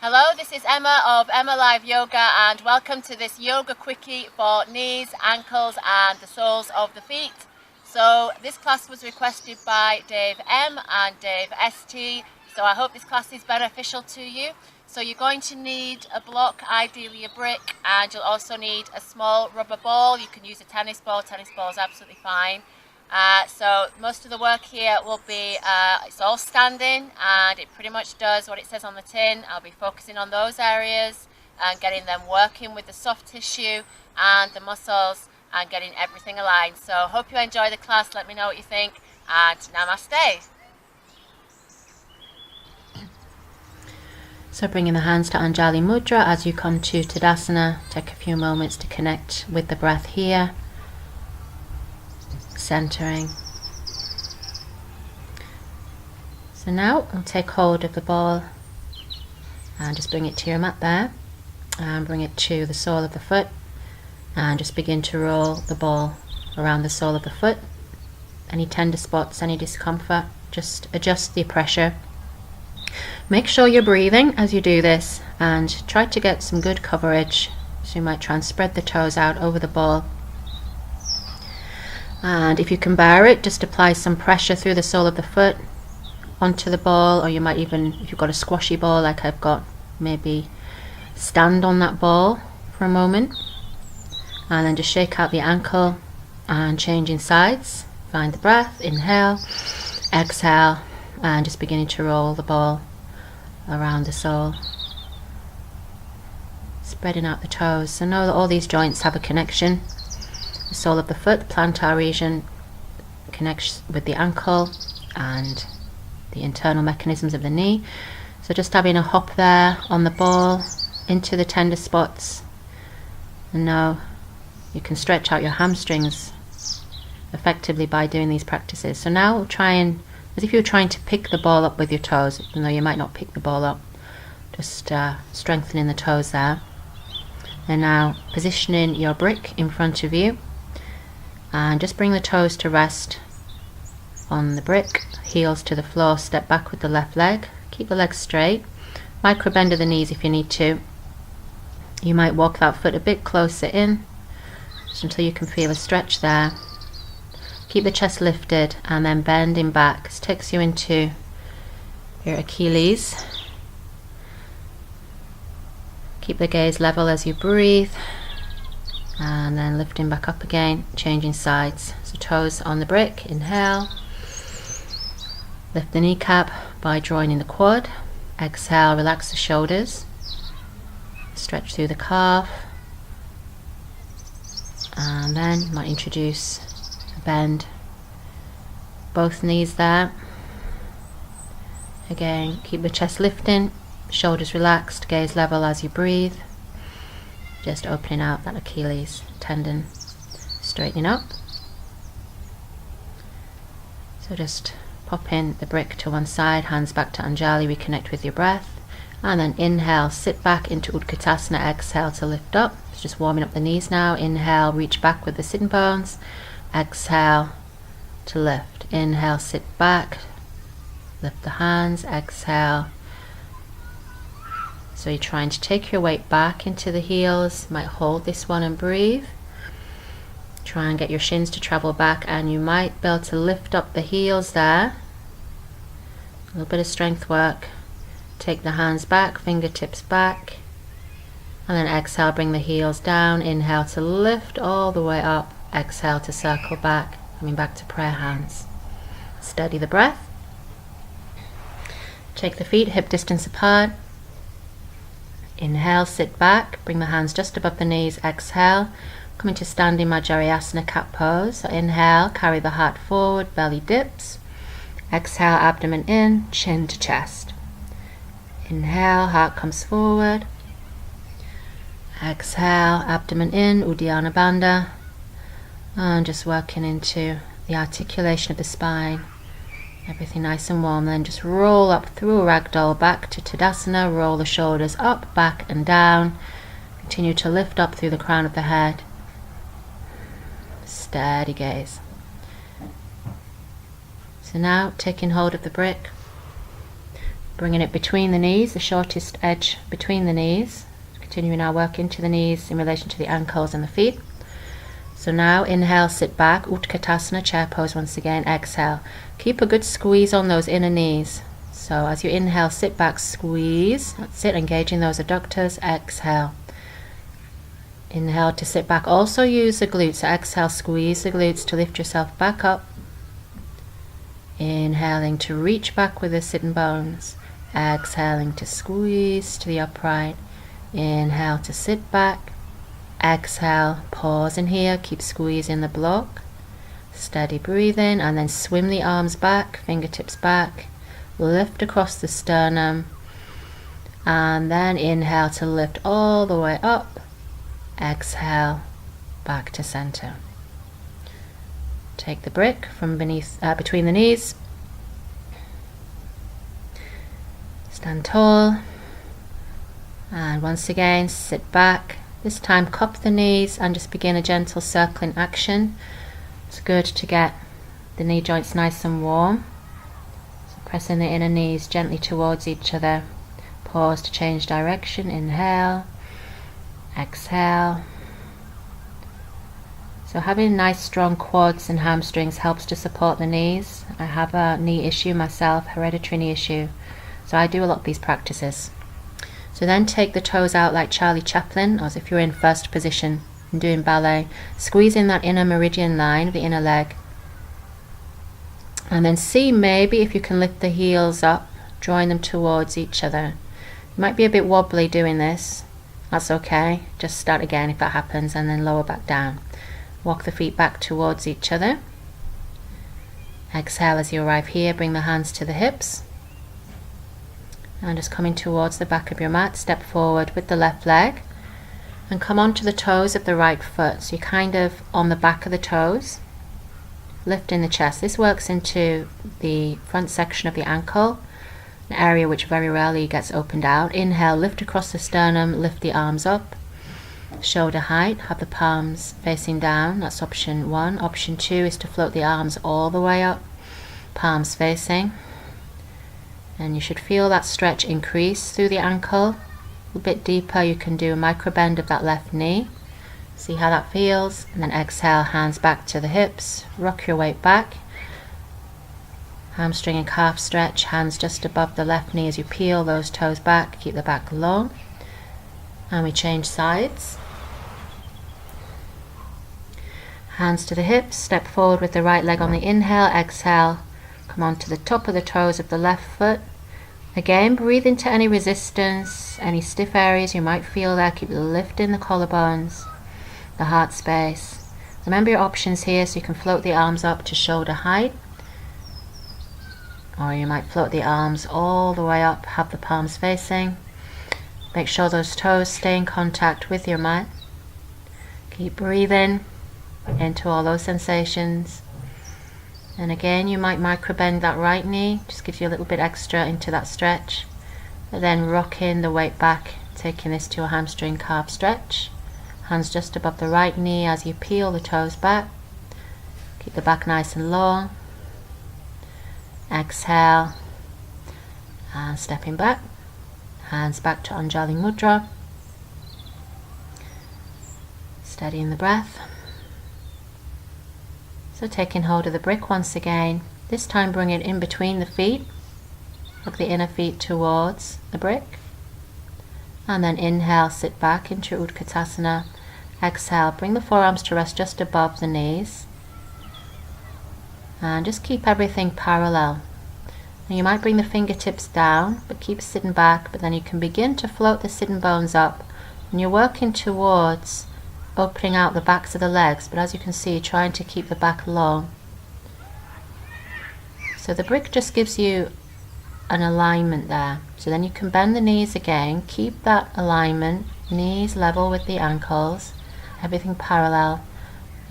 Hello, this is Emma of EmmaLiveYoga and welcome to this yoga quickie for knees, ankles and the soles of the feet. So this class was requested by Dave M and Dave ST, so I hope this class is beneficial to you. So you're going to need a block, ideally a brick, and you'll also need a small rubber ball. You can use a tennis ball is absolutely fine. So most of the work here will be, it's all standing and it pretty much does what it says on the tin. I'll be focusing on those areas and getting them working with the soft tissue and the muscles and getting everything aligned. So hope you enjoy the class, let me know what you think, and namaste. So bringing the hands to Anjali Mudra as you come to Tadasana, take a few moments to connect with the breath here. Centering. So now I'll take hold of the ball and just bring it to your mat there and bring it to the sole of the foot and just begin to roll the ball around the sole of the foot. Any tender spots, any discomfort, just adjust the pressure. Make sure you're breathing as you do this and try to get some good coverage. So you might try and spread the toes out over the ball. And if you can bear it, just apply some pressure through the sole of the foot onto the ball, or you might even, if you've got a squashy ball like I've got, maybe stand on that ball for a moment and then just shake out the ankle and changing sides. Find the breath, inhale, exhale, and just beginning to roll the ball around the sole, spreading out the toes. So know that all these joints have a connection. The sole of the foot, the plantar region, connects with the ankle and the internal mechanisms of the knee. So just having a hop there on the ball into the tender spots. And now you can stretch out your hamstrings effectively by doing these practices. So now try and, as if you were trying to pick the ball up with your toes, even though you might not pick the ball up, just strengthening the toes there. And now positioning your brick in front of you. And just bring the toes to rest on the brick, heels to the floor, step back with the left leg, keep the legs straight, micro bend of the knees if you need to. You might walk that foot a bit closer in, just until you can feel a stretch there. Keep the chest lifted and then bending back. This takes you into your Achilles. Keep the gaze level as you breathe. And then lifting back up again, changing sides. So toes on the brick, inhale. Lift the kneecap by drawing in the quad. Exhale, relax the shoulders. Stretch through the calf. And then you might introduce a bend. Both knees there. Again, keep the chest lifting, shoulders relaxed, gaze level as you breathe. Just opening out that Achilles tendon, straightening up. So just pop in the brick to one side, hands back to Anjali, reconnect with your breath. And then inhale, sit back into Utkatasana, exhale to lift up. It's just warming up the knees now. Inhale, reach back with the sitting bones. Exhale to lift. Inhale, sit back, lift the hands, exhale. So you're trying to take your weight back into the heels. You might hold this one and breathe. Try and get your shins to travel back, and you might be able to lift up the heels there. A little bit of strength work. Take the hands back, fingertips back. And then exhale, bring the heels down. Inhale to lift all the way up. Exhale to circle back, coming back to prayer hands. Steady the breath. Take the feet hip distance apart. Inhale, sit back, bring the hands just above the knees, exhale, come into standing Majariasana cat pose. So inhale, carry the heart forward, belly dips. Exhale, abdomen in, chin to chest. Inhale, heart comes forward. Exhale, abdomen in, Uddiyana Bandha. And just working into the articulation of the spine. Everything nice and warm. Then just roll up through a ragdoll back to Tadasana. Roll the shoulders up, back and down. Continue to lift up through the crown of the head. Steady gaze. So now taking hold of the brick. Bringing it between the knees, the shortest edge between the knees. Continuing our work into the knees in relation to the ankles and the feet. So now inhale, sit back, Utkatasana, chair pose once again, exhale. Keep a good squeeze on those inner knees. So as you inhale, sit back, squeeze, that's it, engaging those adductors, exhale. Inhale to sit back, also use the glutes, so exhale, squeeze the glutes to lift yourself back up. Inhaling to reach back with the sitting bones, exhaling to squeeze to the upright. Inhale to sit back, exhale, pause in here, keep squeezing the block, steady breathing, and then swim the arms back, fingertips back, lift across the sternum, and then inhale to lift all the way up, exhale, back to center. Take the brick from between the knees, stand tall, and once again sit back. This time cup the knees and just begin a gentle circling action. It's good to get the knee joints nice and warm. So pressing the inner knees gently towards each other. Pause to change direction. Inhale, exhale. So having nice strong quads and hamstrings helps to support the knees. I have a knee issue myself, hereditary knee issue. So I do a lot of these practices. So then take the toes out like Charlie Chaplin, or as if you're in first position and doing ballet. Squeeze in that inner meridian line of the inner leg. And then see maybe if you can lift the heels up, drawing them towards each other. You might be a bit wobbly doing this. That's okay. Just start again if that happens, and then lower back down. Walk the feet back towards each other. Exhale as you arrive here, bring the hands to the hips. And just coming towards the back of your mat, step forward with the left leg and come onto the toes of the right foot. So you're kind of on the back of the toes, lifting the chest. This works into the front section of the ankle, an area which very rarely gets opened out. Inhale, lift across the sternum, lift the arms up, shoulder height, have the palms facing down. That's option 1. Option 2 is to float the arms all the way up, palms facing. And you should feel that stretch increase through the ankle. A little bit deeper, you can do a micro bend of that left knee. See how that feels. And then exhale, hands back to the hips. Rock your weight back. Hamstring and calf stretch, hands just above the left knee as you peel those toes back. Keep the back long. And we change sides. Hands to the hips. Step forward with the right leg on the inhale. Exhale. Come on to the top of the toes of the left foot. Again, breathe into any resistance, any stiff areas you might feel there. Keep lifting the collarbones, the heart space. Remember your options here, so you can float the arms up to shoulder height, or you might float the arms all the way up, have the palms facing. Make sure those toes stay in contact with your mat. Keep breathing into all those sensations. And again, you might micro bend that right knee, just gives you a little bit extra into that stretch. But then rocking the weight back, taking this to a hamstring calf stretch. Hands just above the right knee as you peel the toes back. Keep the back nice and long. Exhale. And stepping back. Hands back to Anjali Mudra. Steadying the breath. So taking hold of the brick once again, this time bring it in between the feet, hook the inner feet towards the brick, and then inhale, sit back into Utkatasana. Exhale, bring the forearms to rest just above the knees, and just keep everything parallel. Now you might bring the fingertips down, but keep sitting back, but then you can begin to float the sitting bones up, and you're working towards opening out the backs of the legs, but as you can see, trying to keep the back long. So the brick just gives you an alignment there. So then you can bend the knees again, keep that alignment, knees level with the ankles, everything parallel,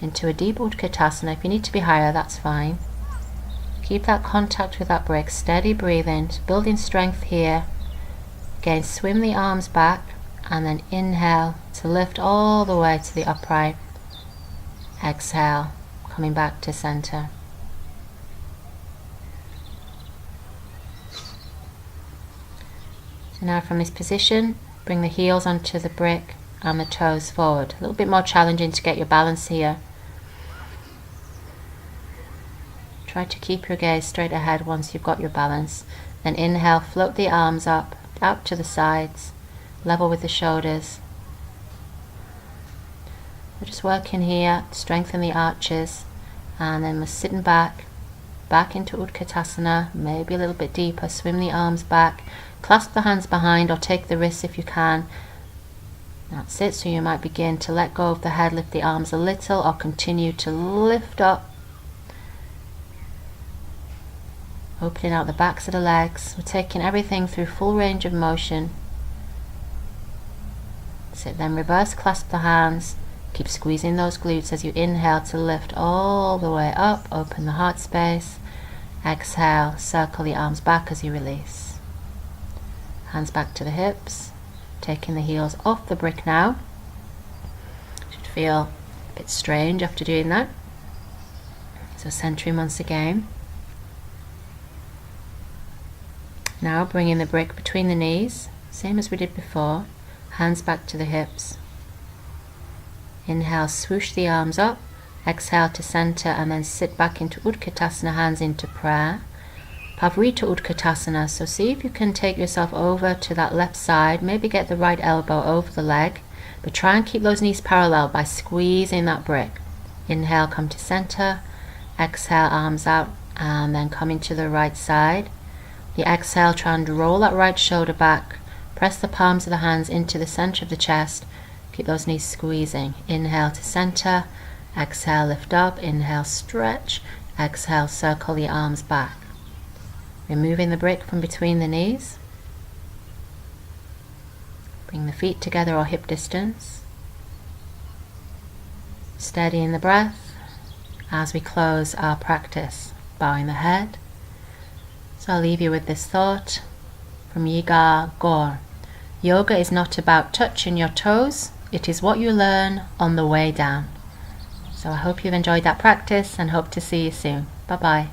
into a deep Utkatasana. If you need to be higher, that's fine. Keep that contact with that brick, steady breathing, building strength here. Again, swim the arms back, and then inhale to lift all the way to the upright. Exhale, coming back to center. So now from this position, bring the heels onto the brick and the toes forward. A little bit more challenging to get your balance here. Try to keep your gaze straight ahead once you've got your balance. Then inhale, float the arms up, out to the sides, level with the shoulders. We're just working here, strengthen the arches, and then we're sitting back into Utkatasana, maybe a little bit deeper, swim the arms back, clasp the hands behind or take the wrists if you can. That's it, so you might begin to let go of the head, lift the arms a little, or continue to lift up, opening out the backs of the legs. We're taking everything through full range of motion. So then reverse clasp the hands, keep squeezing those glutes as you inhale to lift all the way up, open the heart space. Exhale, circle the arms back as you release. Hands back to the hips, taking the heels off the brick now. Should feel a bit strange after doing that. So centering once again. Now bringing the brick between the knees, same as we did before, hands back to the hips. Inhale, swoosh the arms up, exhale to center and then sit back into Utkatasana, hands into prayer. Pavrita Utkatasana, so see if you can take yourself over to that left side, maybe get the right elbow over the leg, but try and keep those knees parallel by squeezing that brick. Inhale, come to center, exhale, arms out, and then come into the right side. The exhale, try and roll that right shoulder back, press the palms of the hands into the center of the chest, keep those knees squeezing. Inhale to center, exhale, lift up, inhale, stretch, exhale, circle the arms back. Removing the brick from between the knees. Bring the feet together or hip distance. Steadying the breath as we close our practice, bowing the head. So I'll leave you with this thought from Yiga Gore. Yoga is not about touching your toes, it is what you learn on the way down. So I hope you've enjoyed that practice and hope to see you soon. Bye bye.